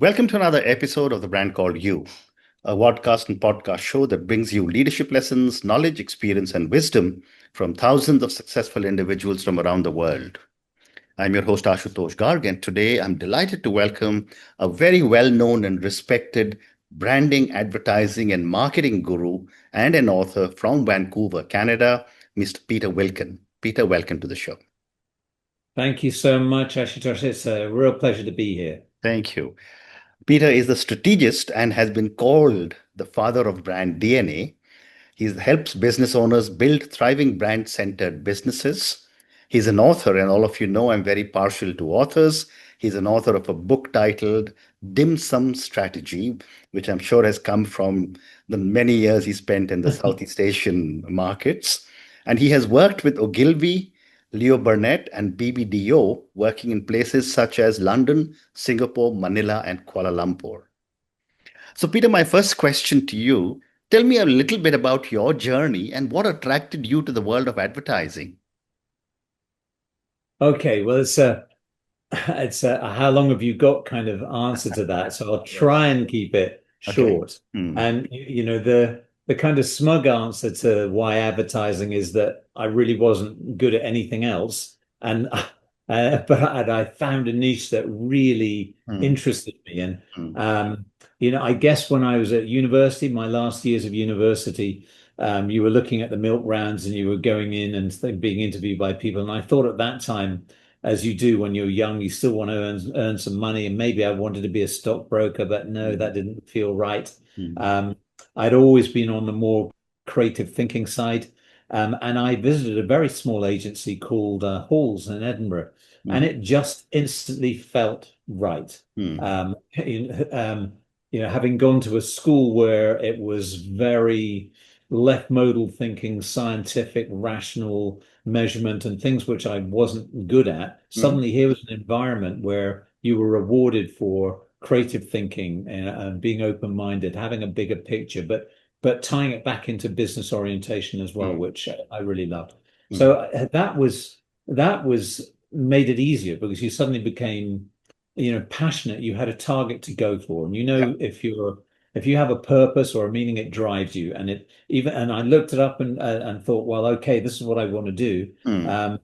Welcome to another episode of The Brand Called You, a podcast and podcast show that brings you leadership lessons, knowledge, experience, and wisdom from thousands of successful individuals from around the world. I'm your host, Ashutosh Garg, and today I'm delighted to welcome a very well-known and respected branding, advertising, and marketing guru and an author from Vancouver, Canada, Mr. Peter Wilken. Peter, welcome to the show. Thank you so much, Ashutosh. It's a real pleasure to be here. Thank you. Peter is a strategist and has been called the father of brand DNA. He helps business owners build thriving brand-centered businesses. He's an author, and all of you know I'm very partial to authors. He's an author of a book titled Dim Sum Strategy, which I'm sure has come from the many years he spent in the Southeast Asian markets. And he has worked with Ogilvy, Leo Burnett, and BBDO, working in places such as London, Singapore, Manila, and Kuala Lumpur. So, Peter, my first question to you, tell me a little bit about your journey and what attracted you to the world of advertising. Okay, well, it's a how long have you got kind of answer to that. So I'll try and keep it Okay. short. Hmm. And the kind of smug answer to why advertising is that I really wasn't good at anything else, and but I found a niche that really Hmm. interested me. And Hmm. I guess when I was at university, my last years of university, you were looking at the milk rounds and you were going in and being interviewed by people. And I thought at that time, as you do when you're young, you still want to earn some money. And maybe I wanted to be a stockbroker, but no, Hmm. that didn't feel right. Hmm. Um, I'd always been on the more creative thinking side. And I visited a very small agency called Halls in Edinburgh, and Hmm. it just instantly felt right. Hmm. Having gone to a school where it was very left modal thinking, scientific, rational measurement, and things which I wasn't good at, Hmm. suddenly here was an environment where you were rewarded for creative thinking and being open-minded, having a bigger picture, but tying it back into business orientation as well, Hmm. which I really loved. Hmm. So that was made it easier because you suddenly became, passionate. You had a target to go for, and Yeah. if you have a purpose or a meaning, it drives you. And I looked it up and thought, well, okay, this is what I want to do. Hmm.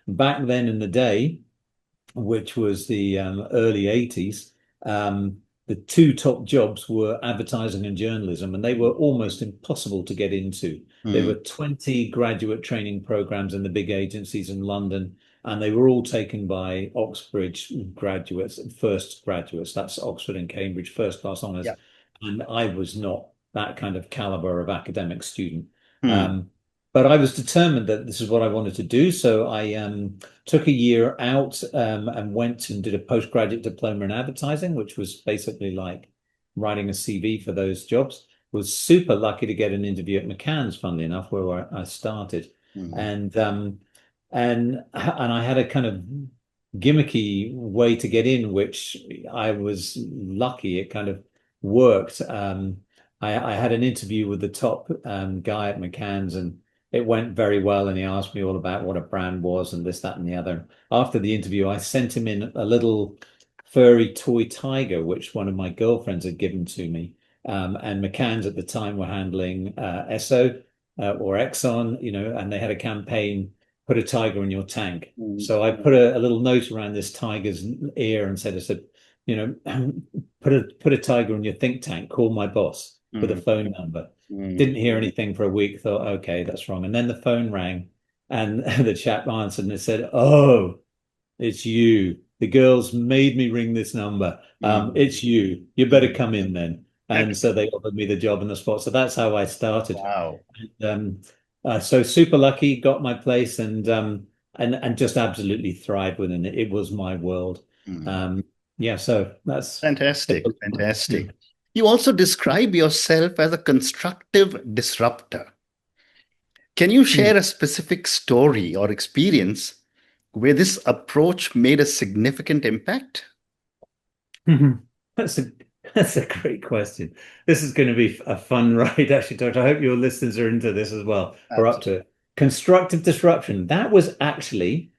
Back then in the day, which was the early 80s, the two top jobs were advertising and journalism, and they were almost impossible to get into. There Hmm. were 20 graduate training programs in the big agencies in London, and they were all taken by Oxbridge graduates, first graduates. That's Oxford and Cambridge, first class honours. Yeah. And I was not that kind of caliber of academic student. Hmm. Um, but I was determined that this is what I wanted to do. So I took a year out and went and did a postgraduate diploma in advertising, which was basically like writing a CV for those jobs. Was super lucky to get an interview at McCann's, funnily enough, where I started. Hmm. And I had a kind of gimmicky way to get in, which I was lucky. It kind of worked. I had an interview with the top guy at McCann's, and it went very well. And he asked me all about what a brand was and this, that, and the other. After the interview, I sent him in a little furry toy tiger, which one of my girlfriends had given to me. And McCann's at the time were handling Esso or Exxon, and they had a campaign, put a tiger in your tank. Hmm. So I put a little note around this tiger's ear and said, you know, put a tiger in your think tank, call my boss with a Hmm. phone number. Hmm. Didn't hear anything for a week, thought, okay, that's wrong. And then the phone rang and the chap answered and it said, oh, it's you. The girls made me ring this number. Hmm. It's you. You better Hmm. come in then. And so they offered me the job on the spot. So that's how I started. Wow. So super lucky, got my place and just absolutely thrived within it. It was my world. Hmm. Um, yeah, so that's Fantastic. Fantastic. You also describe yourself as a constructive disruptor. Can you share a specific story or experience where this approach made a significant impact? That's a that's a great question. This is going to be a fun ride, actually, Doctor. I hope your listeners are into this as well, or up to Absolutely. it. Constructive disruption. That was actually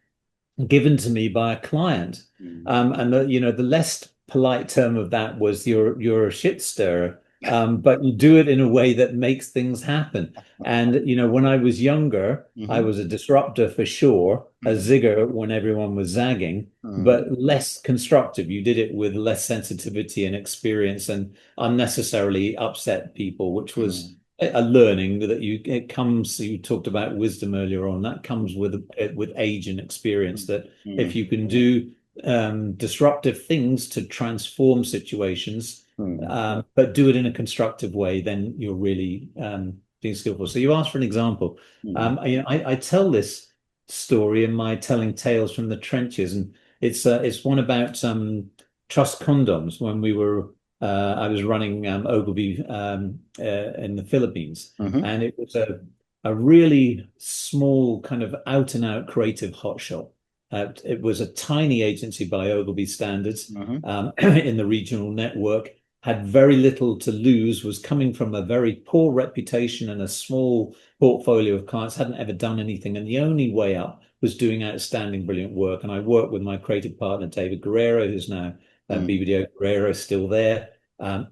given to me by a client. Hmm. And the less polite term of that was you're a shit stirrer, but you do it in a way that makes things happen. And when I was younger, I Mhm. was a disruptor for sure, a Mhm. zigger when everyone was zagging, Mhm. but less constructive. You did it with less sensitivity and experience, and unnecessarily upset people, which was Mhm. a learning that it comes. You talked about wisdom earlier on. That comes with age and experience. Mhm. That if Mhm. you can do disruptive things to transform situations, Mhm. but do it in a constructive way, then you're really being skillful. So you asked for an example. Mhm. I tell this story in my Telling Tales from the Trenches, and it's one about trust condoms when I was running Ogilvy in the Philippines, Mhm. and it was a really small kind of out and out creative hotshot. It was a tiny agency by Ogilvy standards Mhm. in the regional network, had very little to lose, was coming from a very poor reputation and a small portfolio of clients, hadn't ever done anything. And the only way up was doing outstanding, brilliant work. And I worked with my creative partner, David Guerrero, who's now Mhm. BBDO Guerrero, still there. And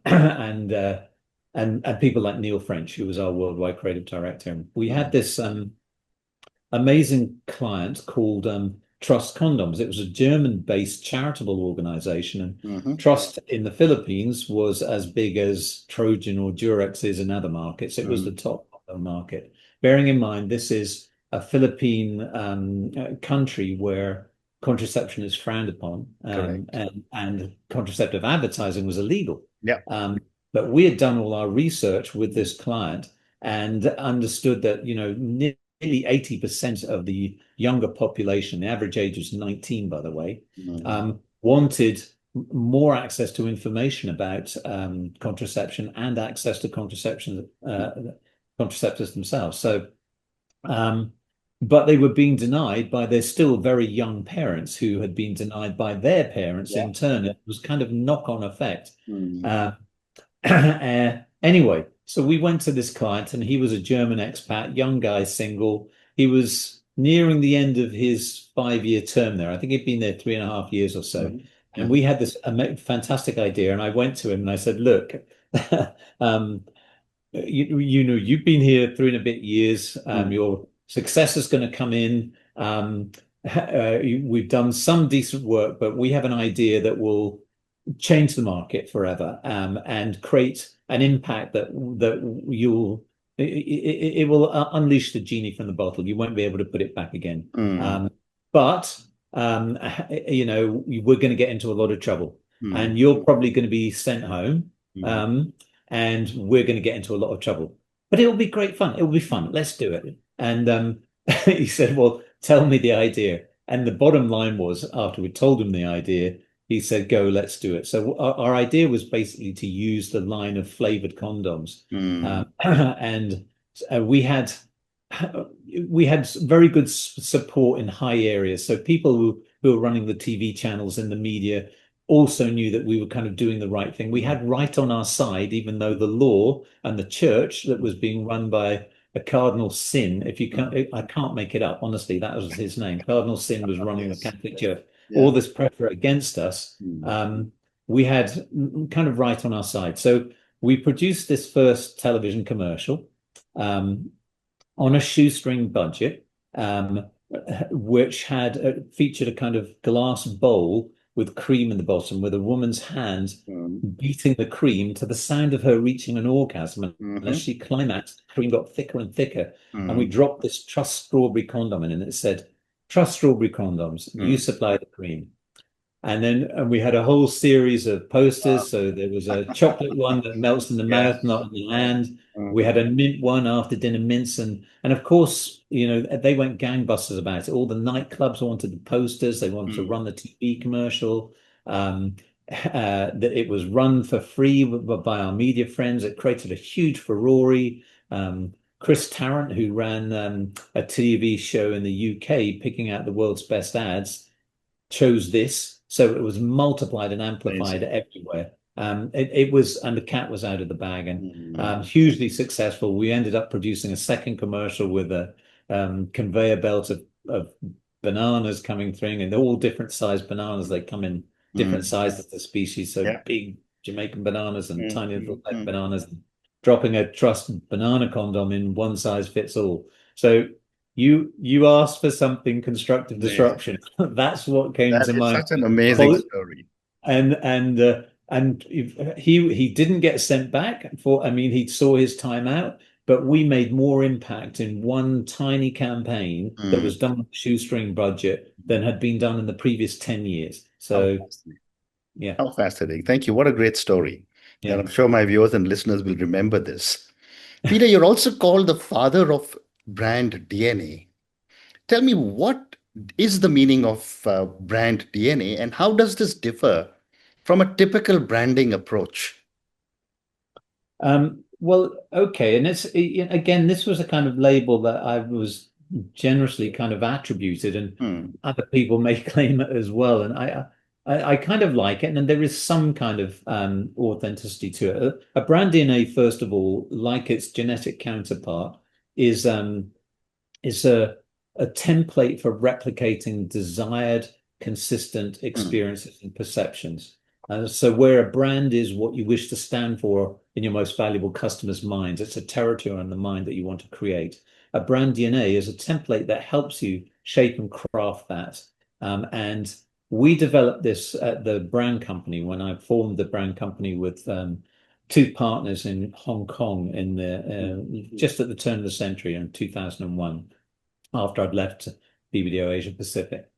people like Neil French, who was our worldwide creative director. And we had Mhm. this amazing client called Trust Condoms. It was a German-based charitable organization, and Mhm. Trust in the Philippines was as big as Trojan or Durex is in other markets. It was the Mhm. top market. Bearing in mind, this is a Philippine country where contraception is frowned upon, Correct. and contraceptive advertising was illegal. Yeah. Um, but we had done all our research with this client and understood that, nearly 80% of the younger population, the average age was 19, by the way, Mhm. wanted more access to information about contraception and access to contraceptives themselves. So, um, but they were being denied by their still very young parents who had been denied by their parents Yeah. in turn. It was kind of knock-on effect. Mhm. Uh, anyway, so we went to this client, and he was a German expat, young guy, single. He was nearing the end of his 5-year term there. I think he'd been there 3.5 years or so. Mhm. And we Mhm. had this fantastic idea. And I went to him and I said, look, um, you've been here 3 and a bit years. Mhm. Your successor's going to come in. We've done some decent work, but we have an idea that will change the market forever, and create an impact that it will unleash the genie from the bottle. You won't be able to put it back again. Mhm. But we're going to get into a lot of trouble, Mhm. and you're probably going to be sent home, Mhm. um, and we're going to get into a lot of trouble. But it'll be great fun. It'll be fun. Mhm. Let's do it. And he said, "Well, tell me the idea." And the bottom line was, after we told him the idea, he said, "Go, let's do it." So our idea was basically to use the line of flavored condoms, Mhm. and we had very good support in high areas. So people who were running the TV channels and the media also knew that we were kind of doing the right thing. We Mhm. had right on our side, even though the law and the church that was being run by a Cardinal Sin, if you can't, Mhm. I can't make it up. Honestly, that was his name. Cardinal Sin was running the Yes. Catholic Church. All Yeah. this pressure against us, Mhm. we had kind of right on our side. So we produced this first television commercial um, on a shoestring budget, which had featured a kind of glass bowl with cream in the bottom, with a woman's hand Mhm. beating the cream to the sound of her reaching an orgasm. And as Mhm. she climaxed, the cream got thicker and thicker. And we Mhm. dropped this Trust Strawberry condom in, and it said, "Trust Strawberry condoms, you Mhm. supply the cream." And we had a whole series of posters. Wow. So there was a chocolate one that melts in the Yeah. mouth, not in the hand. We Mhm. had a mint one, after dinner mints, and of course, they went gangbusters about it. All the nightclubs wanted the posters. They wanted to Mhm. run the TV commercial. That it was run for free by our media friends. It created a huge furore. Chris Tarrant, who ran a TV show in the UK, picking out the world's best ads, chose this. So it was multiplied and amplified Amazing. everywhere. It was, and the cat was out of the bag, and Mhm. hugely successful. We ended up producing a second commercial with a conveyor belt of bananas coming through, and they're all different sized bananas. They come in different Mm. sizes of the species. So Yeah. big Jamaican bananas and Mm, tiny little mm, black mm. bananas, and dropping a trust banana condom in one size fits all. So you asked for something constructive Amazing. disruption. That's what came That to is mind. such an amazing story. And he didn't get sent back for, I mean, he saw his time out, but we made more impact in one tiny campaign that Mm. was done with a shoestring budget than had been done in the previous 10 years. How So fascinating. yeah, How fascinating. Thank you. What a great story. And yeah. I'm sure my viewers and listeners will remember this. Peter, you're also called the father of brand DNA. Tell me, what is the meaning of brand DNA and how does this differ from a typical branding approach? Well, okay, and again, this was a kind of label that I was generously kind of attributed, and Hmm. other people may claim it as well. And I kind of like it, and there is some kind of authenticity to it. A brand DNA, first of all, like its genetic counterpart, is um, is a template for replicating desired, consistent Hmm. experiences and perceptions. And so, where a brand is what you wish to stand for in your most valuable customers' minds, it's a territory in the mind that you want to create. A brand DNA is a template that helps you shape and craft that. And we developed this at the brand company when I formed the brand company with two partners in Hong Kong in the just at the turn of the century in 2001 after I'd left BBDO Asia Pacific.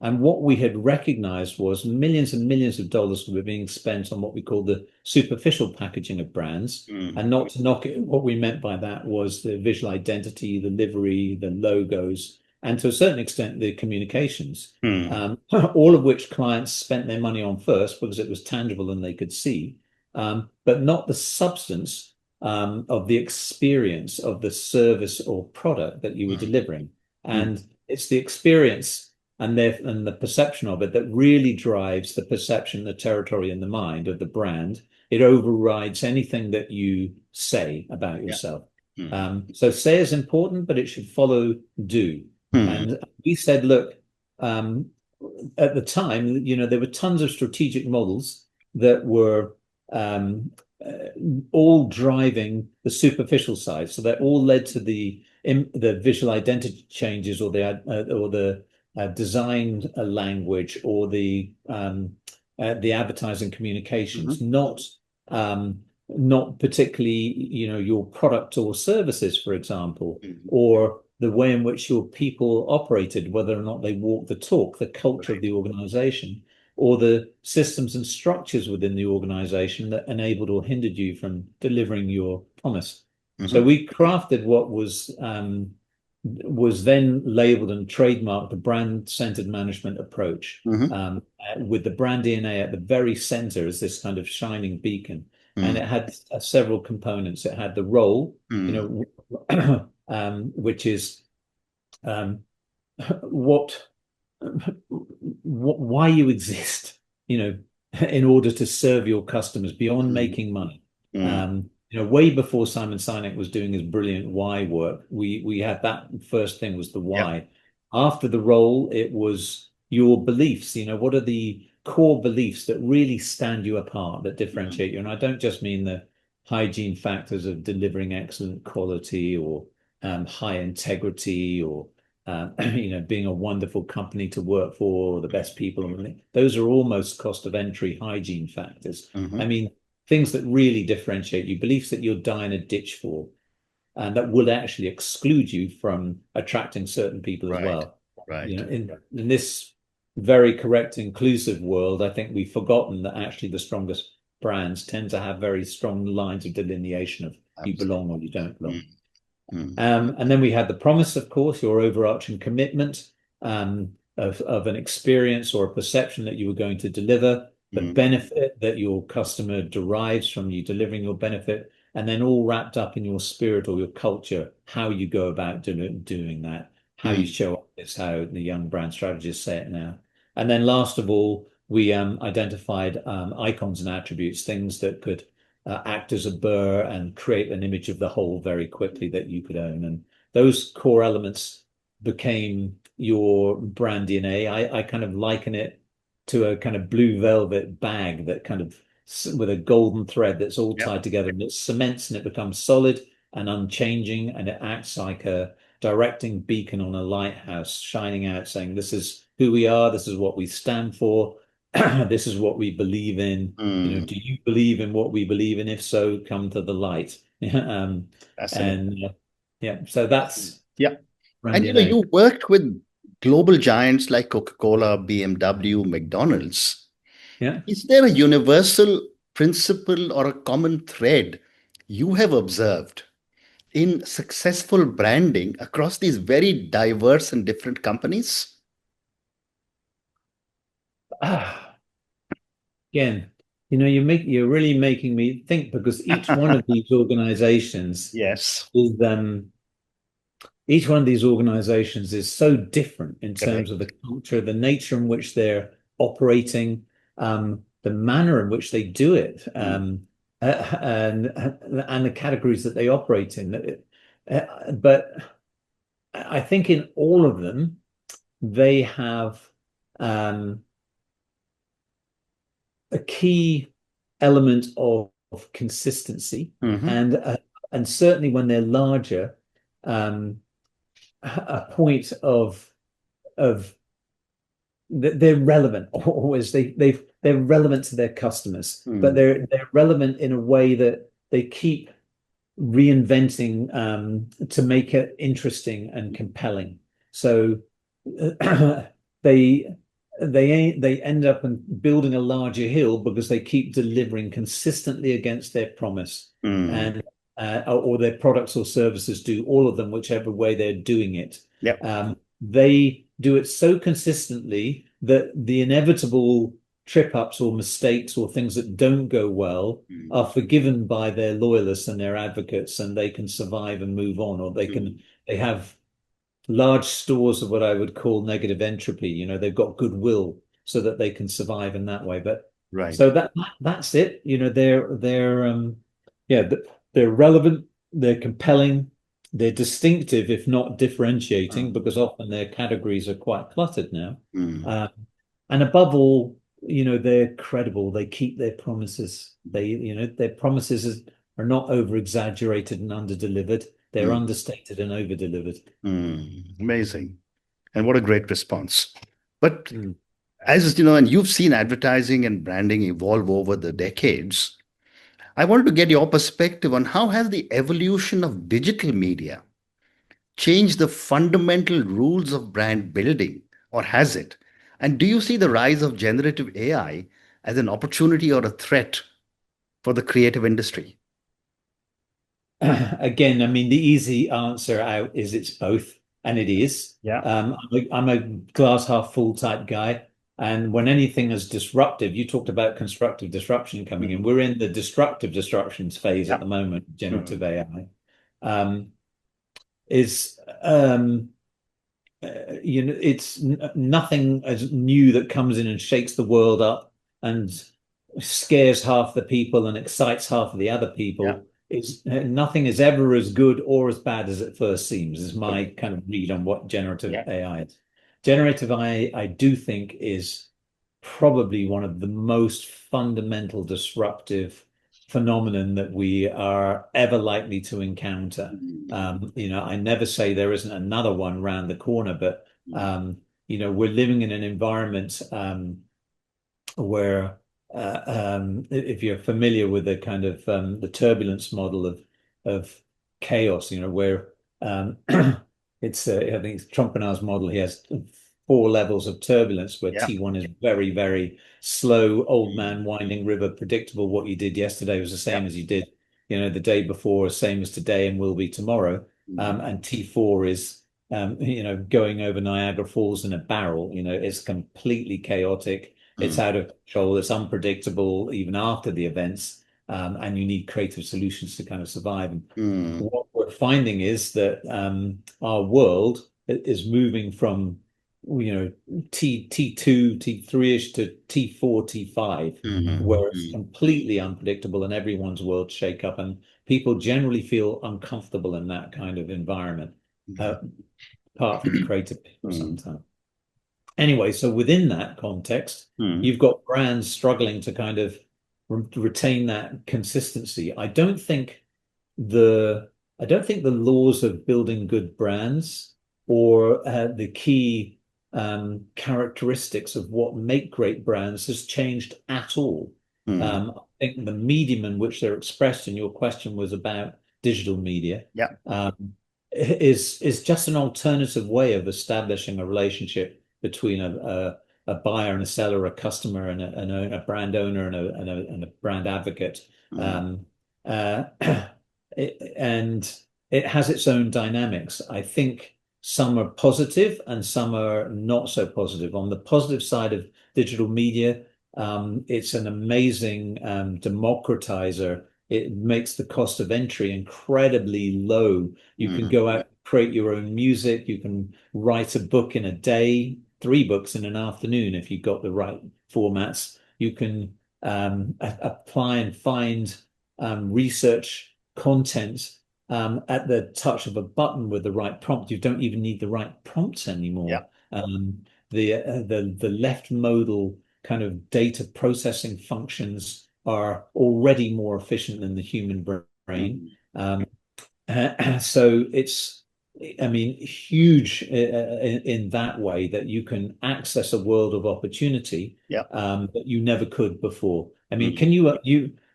And what we had recognized was millions and millions of dollars were being spent on what we call the superficial packaging of brands. Hmm. And not to knock it, what we meant by that was the visual identity, the livery, the logos, and to a certain extent, the communications, Hmm. all of which clients spent their money on first because it was tangible and they could see, but not the substance of the experience of the service or product that you were Hmm. delivering. Hmm. And it's the experience and the perception of it that really drives the perception, the territory, and the mind of the brand. It overrides anything that you say about Yeah. yourself. Hmm. So say is important, but it should follow do. Hmm. And we said, look, um, at the time, there were tons of strategic models that were um, uh, all driving the superficial side. So that all led to the visual identity changes or the design language or the advertising Hmm. communications, not particularly your product or services, for example, Hmm. or the way in which your people operated, whether or not they walk the talk, the culture of Right. the organization, or the systems and structures within the organization that enabled or hindered you from delivering your promise. So Hmm. we crafted what was then labeled and trademarked the brand-centered management approach, Hmm. with the brand DNA at the very center as this kind of shining beacon. And it Hmm. had several components. It had the role, Hmm. which is um, what, why you exist, in order to serve your customers beyond Hmm. making money. Hmm. Way before Simon Sinek was doing his brilliant why work, we had that first thing was the Yeah. why. After the role, it was your beliefs. What are the core beliefs that really stand you apart, that Hmm. differentiate you? And I don't just mean the hygiene factors of delivering excellent quality or high integrity or being a wonderful company to work for, or the best people. Those are almost cost of entry hygiene factors. I Hmm. mean, things that really differentiate you, beliefs that you'll die in a ditch for, and that will actually exclude you from attracting certain people as Right. well. Right. In this very correct, inclusive world, I think we've forgotten that actually the strongest brands tend to have very strong lines of delineation of you belong or you don't belong. Hmm. And then we had the promise, of course, your overarching commitment of an experience or a perception that you were going to deliver, the Hmm. benefit that your customer derives from you delivering your benefit, and then all wrapped up in your spirit or your culture, how you go about doing that, how you Hmm. show up is how the young brand strategists say it now. And then last of all, we identified icons and attributes, things that could act as a burr and create an image of the whole very quickly that you could own. And those core elements became your brand DNA. I kind of liken it to a kind of blue velvet bag that kind of with a golden thread that's all Yep. tied together, and it cements and it becomes solid and unchanging, and it acts like a directing beacon on a lighthouse, shining out, saying, "This is who we are. This is what we stand for. This is what we believe in. Mm, Do you believe in what we believe in? If so, come to the light." um, fascinating. and yeah, so that's Yeah. brand And DNA. you worked with global giants like Coca-Cola, BMW, McDonald's. Yeah. Is there a universal principle or a common thread you have observed in successful branding across these very diverse and different companies? Ah, again, you're really making me think, because each one of these organizations Yes, is each one of these organizations is so different in terms of correct. the culture, the nature in which they're operating, the manner in which they do it, Mm, and the categories that they operate in. But I think in all of them, they have um, a key element of consistency, mhm, and certainly when they're larger, um, a point of they're relevant always. They're relevant to their customers, but mm, they're relevant in a way that they keep reinventing, to make it interesting and compelling. So they they end up and building a larger hill because they keep delivering consistently against their promise, mm. and or their products or services do, all of them, whichever way they're doing it. Yep. They do it so consistently that the inevitable trip ups or mistakes or things that don't go well Mm, are forgiven by their loyalists and their advocates, and they can survive and move on, or mm. they have large stores of what I would call negative entropy. They've got goodwill so that they can survive in that way. But Right. so that's it. Yeah, they're relevant, they're compelling, they're distinctive, if not differentiating, Mm, because often their categories are quite cluttered now. mm, Uh, and above all, they're credible. They keep their promises. Their promises are not over exaggerated and under delivered. They're mm, understated and over delivered. Amazing. And what a great response. But Mm. as you know, and you've seen advertising and branding evolve over the decades, I wanted to get your perspective on how has the evolution of digital media changed the fundamental rules of brand building, or has it? And do you see the rise of generative AI as an opportunity or a threat for the creative industry? Again, I mean, the easy answer out is it's both, and it is. Yeah. I'm a glass half full type guy, and when anything is disruptive, you talked about constructive disruption coming in. Mhm. We're in the destructive disruptions phase Yeah. at the moment. Generative Mhm. AI um, is it's nothing as new that comes in and shakes the world up and scares half the people and excites half of the other Yeah. people. Is Nothing is ever as good or as bad as it first seems, is my Correct. kind of read on what generative Yeah. AI is. Generative AI, I do think, is probably one of the most fundamental disruptive phenomenon that we are ever likely to encounter. Mhm. I never say there isn't another one round the corner, but Mhm. we're living in an environment, where, if you're familiar with the kind of the turbulence model of chaos, where it's I think it's Trompenaar's model. He has four levels of turbulence, where Yeah. T1 is very, very slow, old Mhm. man winding river, predictable. What you did yesterday was the Yeah. same as you did, the day before, same as today, and will be tomorrow. Mhm. And T4 is, going over Niagara Falls in a barrel. It's completely chaotic, it's Mhm. out of control, it's unpredictable even after the events, and you need creative solutions to kind of survive. And Mhm. what we're finding is that, our world is moving from, T2, T3-ish to T4, T5, Mhm. where it's Mhm. completely unpredictable and everyone's world shake up, and people generally feel uncomfortable in that kind of environment, uh, apart from creative people Mhm. sometimes. Anyway, so within that context, Mm, you've got brands struggling to kind of retain that consistency. The I don't think the laws of building good brands or the key characteristics of what make great brands has changed at all. mm, I think the medium in which they're expressed, and your question was about digital media, yeah. is just an alternative way of establishing a relationship between a buyer and a seller, a customer and a brand owner and a brand advocate. Mm, Um, uh, and it has its own dynamics. I think some are positive and some are not so positive. On the positive side of digital media, it's an amazing democratizer. It makes the cost of entry incredibly low. You can mm, go out, create your own music. You can write a book in a day, three books in an afternoon if you've got the right formats. You can apply and find research content at the touch of a button with the right prompt. You don't even need the right prompts yeah. anymore. The left modal kind of data processing functions are already more efficient than the human brain. Mm, Um, so it's, I mean, huge in that way that you can access a world of opportunity yeah. that you never could before. I mean, Mm, can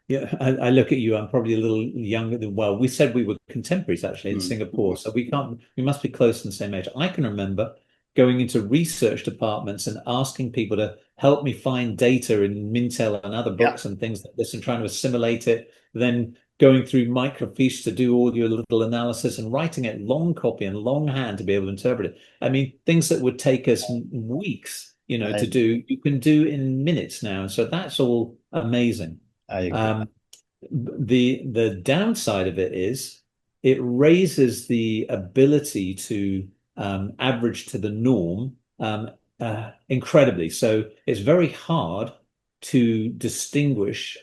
yeah, I look at you, I'm probably a little younger than, well, we said we were contemporaries actually in mm, Singapore, mm, so we must be close in the same age. I can remember going into research departments and asking people to help me find data in Mintel and other yeah. books and things like this and trying to assimilate it, then going through microfiche to do all your little analysis and writing it long copy and longhand to be able to interpret it. I mean, things that would take us weeks, I to agree. do, you can do in minutes now. So that's all amazing. I agree. Um, the downside of it is it raises the ability to average to the norm incredibly. So it's very hard to distinguish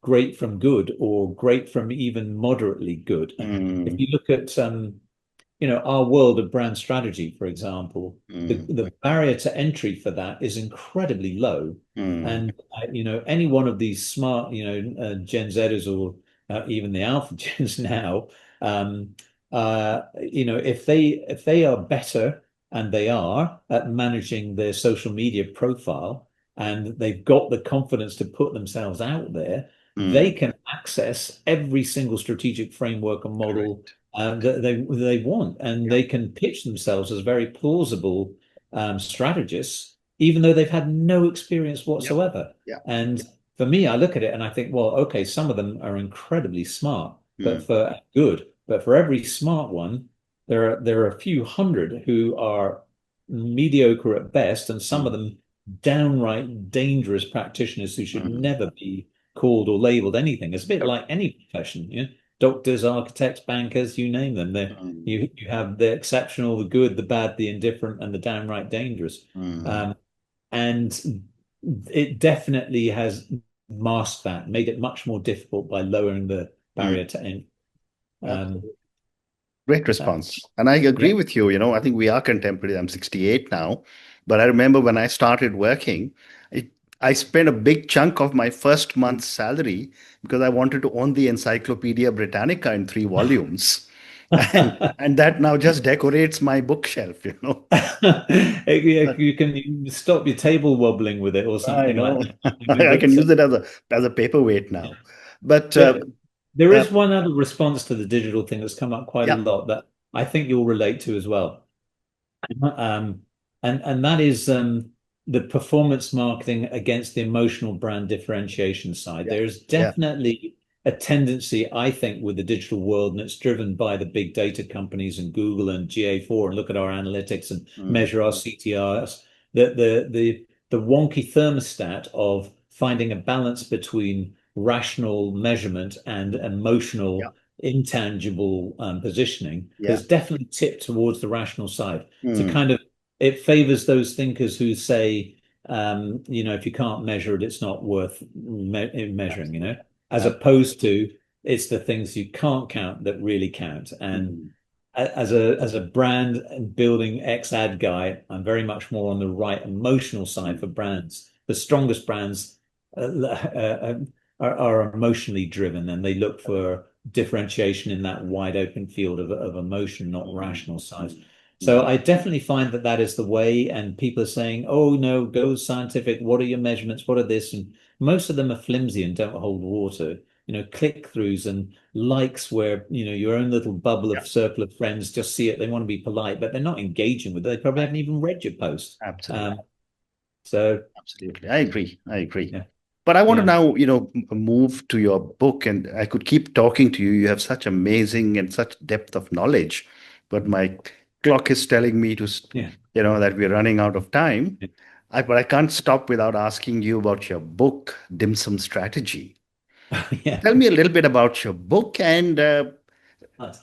great from good or great from even moderately good. If Mm, you look at our world of brand strategy, for example, mm, the barrier to entry for that is incredibly low. mm, And any one of these smart, Gen Zers or even the Alpha Gens now, um, if they are better, and they are at managing their social media profile, and they've got the confidence to put themselves out there, they mm. can access every single strategic framework and model Correct. that they want, and Yeah. they can pitch themselves as very plausible strategists, even though they've had no experience Yeah. whatsoever. Yeah. And for me, I look at it and I think, well, okay, some of them are incredibly smart, but Mm, for every smart one, there are a few hundred who are mediocre at best, and some of mm, them downright dangerous practitioners who should mm, never be called or labeled anything. It's a bit correct. like any profession, doctors, architects, bankers, you name them. Mm, You have the exceptional, the good, the bad, the indifferent, and the downright dangerous. mm, Um, and it definitely has masked that, made it much more difficult by lowering the mm. barrier to entry. Um, Absolutely. Great uh, response. And I agree yeah. with you. I think we are contemporary. I'm 68 now. But I remember when I started working, it, I spent a big chunk of my first month's salary because I wanted to own the Encyclopedia Britannica in 3 volumes. And that now just decorates my bookshelf. But You can stop your table wobbling with it or I something like know. that. I can But use it as a paperweight now. But there uh, is one other response to the digital thing that's come up quite a yeah, lot that I think you'll relate to as well. Um, and that is the performance marketing against the emotional brand differentiation side. yeah, There's yeah. definitely a tendency, I think, with the digital world, and it's driven by the big data companies and Google and GA4, and look at our analytics and Mm, measure our CTRs, that the wonky thermostat of finding a balance between rational measurement and yeah, emotional intangible positioning yeah. has definitely tipped towards the rational side to Mm, kind of it favors those thinkers who say, if you can't measure it, it's not worth measuring, absolutely. as Absolutely. opposed to it's the things you can't count that really count. And Mm, as a brand and building ex-ad guy, I'm very much more on the right emotional side for brands. The strongest brands are emotionally driven, and they look for differentiation in that wide open field of emotion, not rational sides. So I definitely find that that is the way, and people are saying, "Oh no, go scientific. What are your measurements? What are this?" And most of them are flimsy and don't hold water. Click-throughs and likes where, your own little bubble Yeah, of circle of friends just see it. They want to be polite, but they're not engaging with it. They probably haven't even read your post. absolutely. So Absolutely. I agree. I agree. yeah, But I want to yeah, now, move to your book, and I could keep talking to you. You have such amazing and such depth of knowledge, but my clock is telling me to, yeah, that we're running out of time. But I can't stop without asking you about your book, Dim Sum Strategy. yeah. Tell me a little bit about your book and Nice.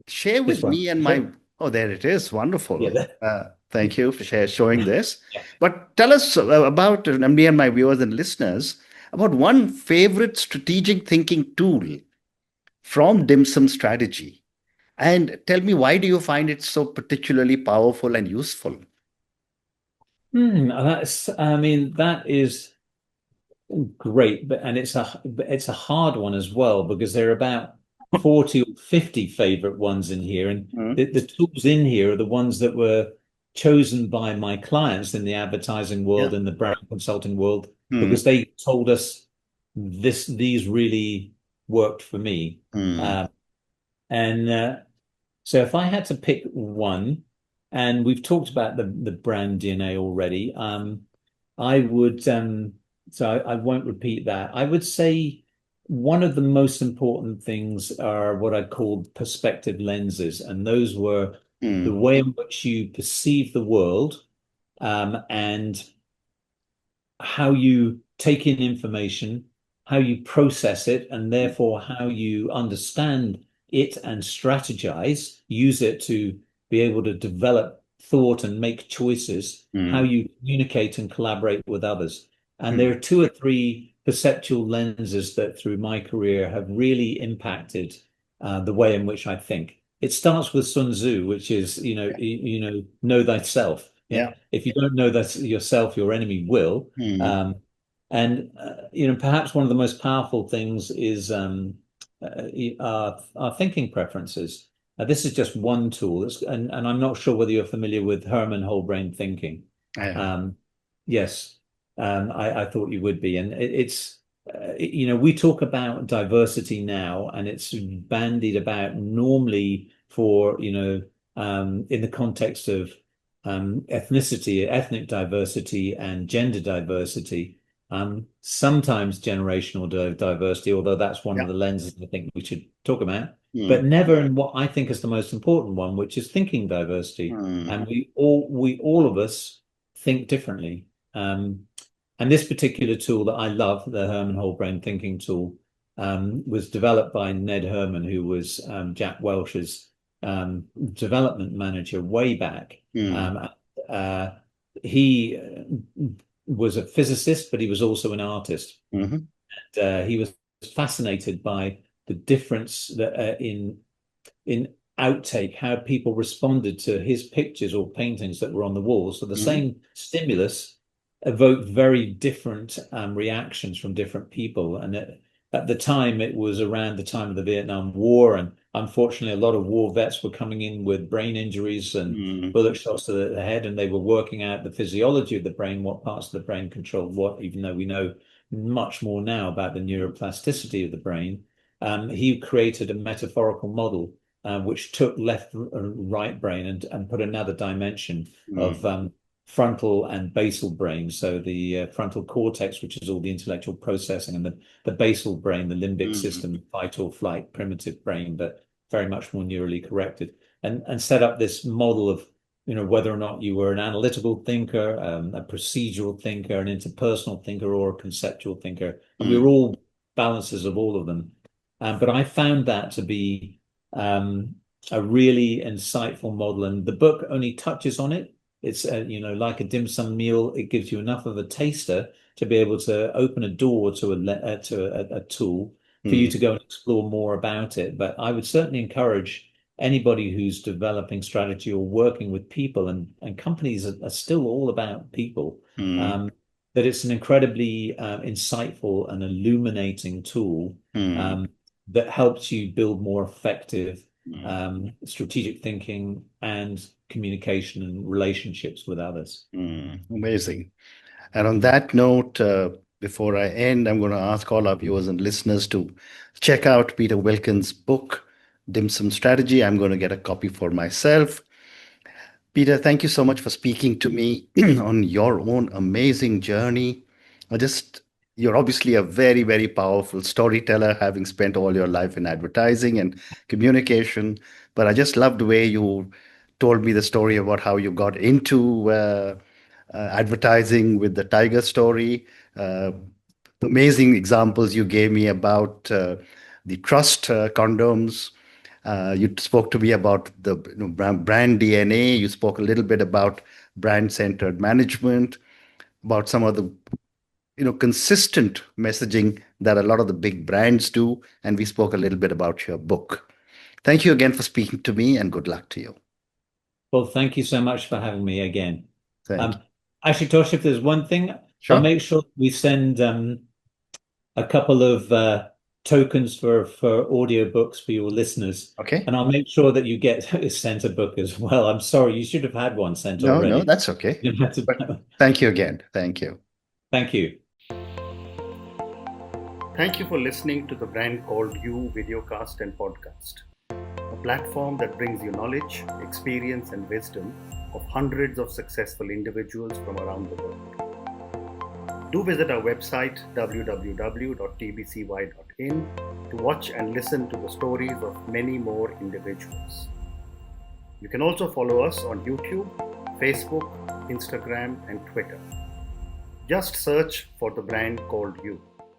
share This with one. me and Sure. my. Oh, there it is. Yeah, Wonderful. yeah, Thank you for showing this. yeah. But tell us about me and my viewers and listeners about one favorite strategic thinking tool from Dim Sum Strategy. And tell me, why do you find it so particularly powerful and useful? I mean, that is great, and it's a hard one as well because there are about 40 or 50 favorite ones in here, and Mm, the tools in here are the ones that were chosen by my clients in the advertising yeah. world and the brand consulting world Mm, because they told us these really worked for me. mm, And So if I had to pick one, and we've talked about the brand DNA already, I would so I won't repeat that. I would say one of the most important things are what I called perspective lenses, and those were the mm, way in which you perceive the world, and how you take in information, how you process it, and therefore how you understand it and strategize, use it to be able to develop thought and make choices, how mm, you communicate and collaborate with others. And there mm, are two or three perceptual lenses that through my career have really impacted the way in which I think. It starts with Sun Tzu, which is, know thyself. Yeah. yeah. If you don't know that yourself, your enemy will. Mm, Um, and perhaps one of the most powerful things is our thinking preferences. This is just one tool, and I'm not sure whether you're familiar with Herman whole brain thinking. I am. Um, yes, I thought you would be, and we talk about diversity now, and it's bandied about normally for in the context of ethnicity, ethnic diversity, and gender diversity. Sometimes generational diversity, although that's one of Yeah. the lenses I think we should talk about, but Mm, never in what I think is the most important one, which is thinking diversity. mm, And we all of us think differently. And this particular tool that I love, the Herman Whole Brain Thinking tool, was developed by Ned Herman, who was Jack Welch's development manager way back. mm, Uh, he was a physicist, but he was also an artist. mhm, He was fascinated by the difference that in outtake, how people responded to his pictures or paintings that were on the walls. So the mhm, same stimulus evoked very different reactions from different people. And at the time, it was around the time of the Vietnam War. And unfortunately, a lot of war vets were coming in with brain injuries and mm, bullet shots to the head, and they were working out the physiology of the brain, what parts of the brain controlled what, even though we know much more now about the neuroplasticity of the brain. He created a metaphorical model which took left right brain and put another dimension of mm, frontal and basal brain. So the frontal cortex, which is all the intellectual processing, and the basal brain, the limbic mm, system, fight or flight, primitive brain, but very much more neurally corrected, and set up this model of whether or not you were an analytical thinker, a procedural thinker, an interpersonal thinker, or a conceptual thinker, and we mm, were all balances of all of them. But I found that to be a really insightful model, and the book only touches on it. It's like a dim sum meal. It gives you enough of a taster to be able to open a door to a tool for you mm. to go and explore more about it. But I would certainly encourage anybody who's developing strategy or working with people, and companies are still all about people, that it's an incredibly insightful and illuminating tool that helps you build more effective strategic thinking and communication and relationships with others. Amazing. And on that note, before I end, I'm going to ask all our viewers and listeners to check out Peter Wilken's book, Dim Sum Strategy. I'm going to get a copy for myself. Peter, thank you so much for speaking to me on your own amazing journey. I just, you're obviously a very, very powerful storyteller, having spent all your life in advertising and communication. But I just love the way you told me the story about how you got into advertising with the tiger story. Uh, Amazing examples you gave me about the trust condoms. You spoke to me about the brand DNA. You spoke a little bit about brand-centered management, about some of the consistent messaging that a lot of the big brands do, and we spoke a little bit about your book. Thank you again for speaking to me, and good luck to you. Well, thank you so much for having me again. Thank you. Actually, Tosh, if there's one thing, I'll Sure. make sure we send a couple of tokens for audiobooks for your listeners. Okay. And I'll make sure that you get sent a book as well. I'm sorry, you should have had one sent No, already. that's okay. You have to- But thank you again. Thank you. Thank you. Thank you for listening to the Brand Called You videocast and podcast, a platform that brings you knowledge, experience, and wisdom of hundreds of successful individuals from around the world. Do visit our website www.tbcy.in to watch and listen to the stories of many more individuals. You can also follow us on YouTube, Facebook, Instagram, and Twitter. Just search for the Brand Called You.